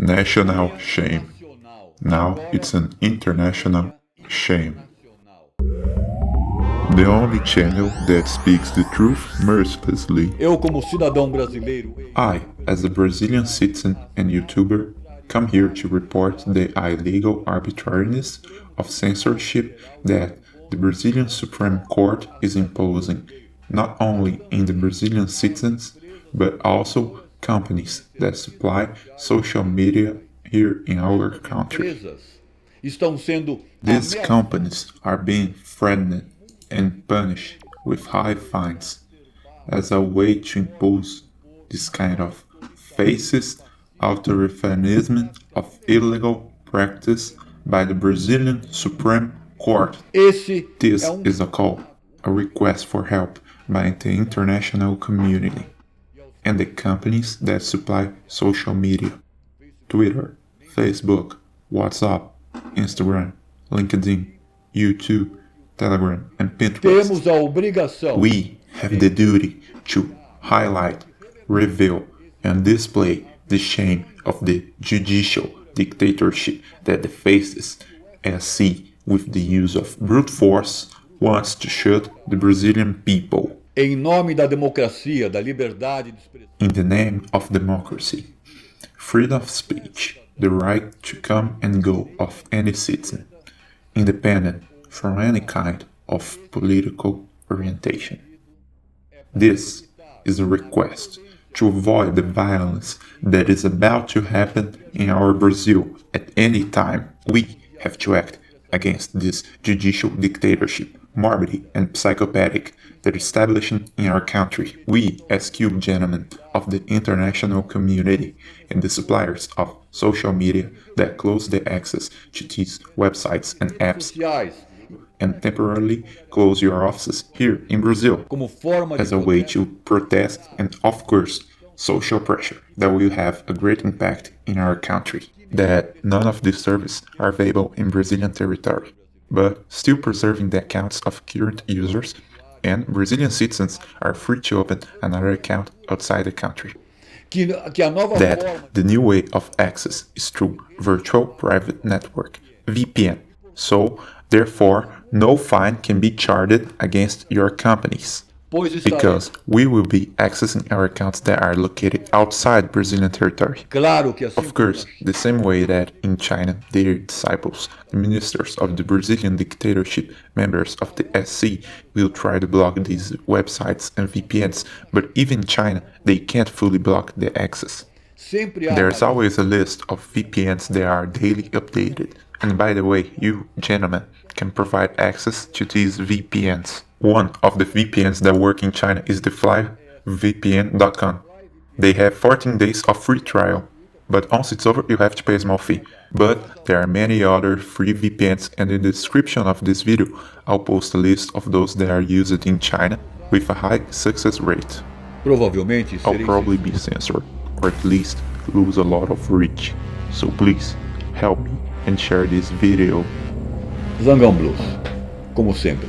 national shame. Now it's an international shame. The only channel that speaks the truth mercilessly. Eu, como cidadão brasileiro, I, as a Brazilian citizen and YouTuber, come here to report the illegal arbitrariness of censorship that the Brazilian Supreme Court is imposing, not only in the Brazilian citizens, but also companies that supply social media here in our country. empresas estão sendo These ameaçadas. companies are being threatened and punished with high fines as a way to impose this kind of fascist authoritarianism of illegal practice by the Brazilian Supreme Court. Esse This é um is a call, a request for help by the international community and the companies that supply social media: Twitter, Facebook, WhatsApp, Instagram, LinkedIn, YouTube, Telegram, and Pinterest. temos a obrigação We have the duty to highlight, reveal, and display the shame of the judicial dictatorship that the fascist SC, with the use of brute force, wants to shut the Brazilian people. em nome da democracia, da liberdade de expressão. In the name of democracy, freedom of speech, the right to come and go of any citizen, independent from any kind of political orientation. This is a request to avoid the violence that is about to happen in our Brazil at any time. We have to act against this judicial dictatorship, morbid and psychopathic, that is establishing in our country. We, as cube gentlemen of the international community and the suppliers of social media that close the access to these websites and apps Sociais, and temporarily close your offices here in Brazil como forma as de a way protesto, to protest and, of course, social pressure that will have a great impact in our country. That none of these services are available in Brazilian territory, but still preserving the accounts of current users, and Brazilian citizens are free to open another account outside the country. que a nova forma That the new way of access is through virtual private network, VPN. So, therefore, no fine can be charged against your companies, pois estaremos, because we will be accessing our accounts that are located outside Brazilian territory. claro que assim Of course, the same way that in China their disciples, the ministers of the Brazilian dictatorship, members of the SC, will try to block these websites and VPNs, but even in China, they can't fully block the access. sempre há There's always a list of VPNs that are daily updated. And by the way, you, gentlemen, can provide access to these VPNs. One of the VPNs that work in China is the flyvpn.com. They have 14 days of free trial, but once it's over, you have to pay a small fee. But there are many other free VPNs, and in the description of this video, I'll post a list of those that are used in China with a high success rate. provavelmente I'll serei probably be censored, or at least lose a lot of reach. So please, help me and share this video. Zangão Blues, como sempre.